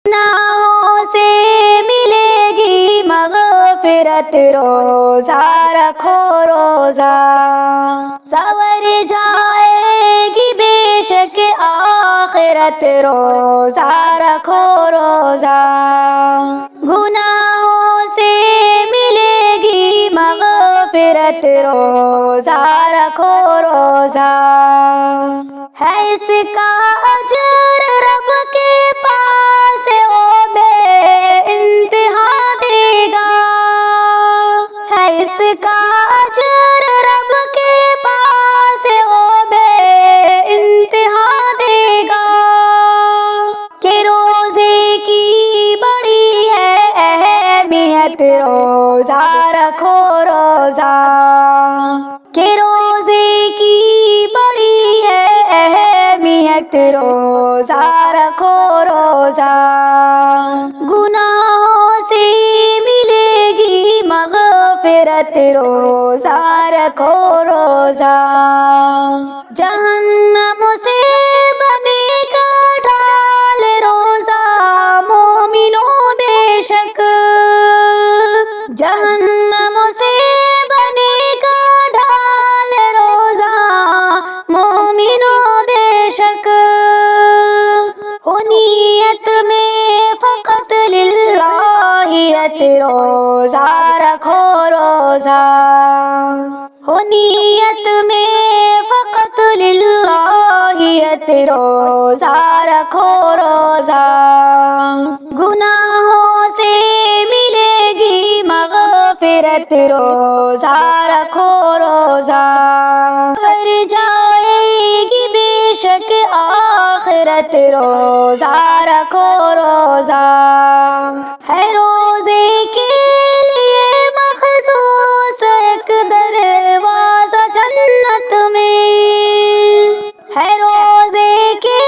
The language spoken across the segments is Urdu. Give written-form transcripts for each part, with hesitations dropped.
گناہوں سے ملے گی مغفرت، روزہ رکھو روزہ سنور جائے گی بے شک آخرت، روزہ رکھو روزہ گناہوں سے ملے گی مغفرت، روزہ رکھو روزہ ہے اس کا اجر رب کے پاس وہ بے انتہا دے گا، ہے اس کا اجر رب کے پاس وہ بے انتہا دے گا کہ روزے کی بڑی ہے اہمیت، روزہ رکھو روزہ کہ روزے کی بڑی ہے اہمیت، روزہ رکھو روزہ گناہوں سے ملے گی مغفرت، روزہ رکھو روزہ جہنم سے بنے گا ڈھال روزہ مومنوں بے شک، جہنم سے بنے گا ڈھال روزہ مومنوں بے شک ہو نیت میں فقط للہیت، روزہ رکھو روزہ ہو نیت میں فقط للہیت، روزہ رکھو روزہ گناہوں سے ملے گی مغفرت، روزہ رکھو روزہ کر جائے گی بے شک آخرت، روزہ رکھو روزہ ہے روزے کے لیے مخصوص ایک دروازہ جنت میں، ہے روزے کے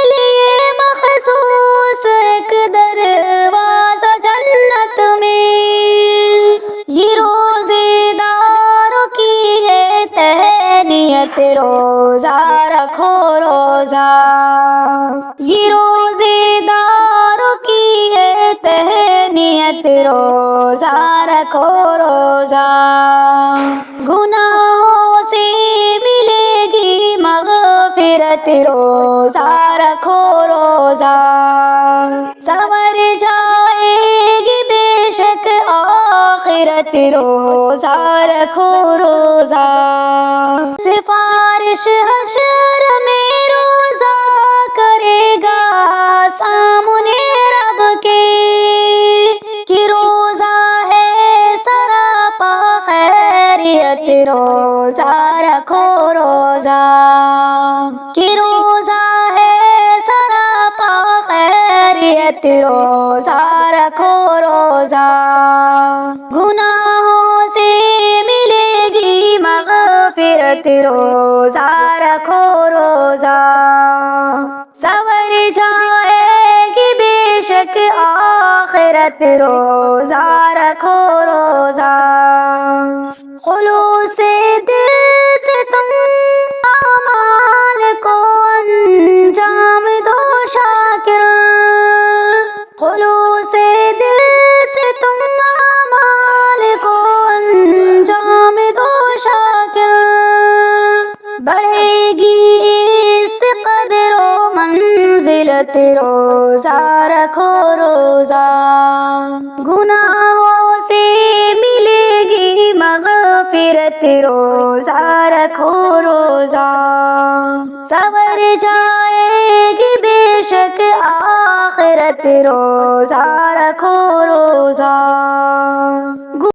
لیے مخصوص ایک دروازہ جنت میں، یہ روزے داروں کی ہے تہنیت، روزہ رکھو روزہ یہ روزے داروں کی ہے تہنیت، روزہ رکھو روزہ گناہوں سے ملے گی مغفرت، روزہ رکھو روزہ سنور جائے گی بے شک آخرت، روزہ رکھو روزہ سفارش حشر میں روزہ کرے گا سامنے رب کے کہ روزہ ہے سراپا خیریت، روزہ رکھو روزہ کہ روزہ ہے سراپا خیریت، روزہ رکھو روزہ گناہوں سے ملے گی مغفرت، روزہ رکھو روزہ سنور جائے گی بے شک آخرت، روزہ رکھو روزہ خلوص دل سے تم اعمال کو انجام دو شاکر، خلوص دل سے تم اعمال کو انجام دو شاکر بڑھے گی اس قدر و منزلت، روزہ رکھو روزہ گناہوں سے ملے گی مغفرت، روزہ رکھو روزہ سنور جائے گی بے شک آخرت، روزہ رکھو روزہ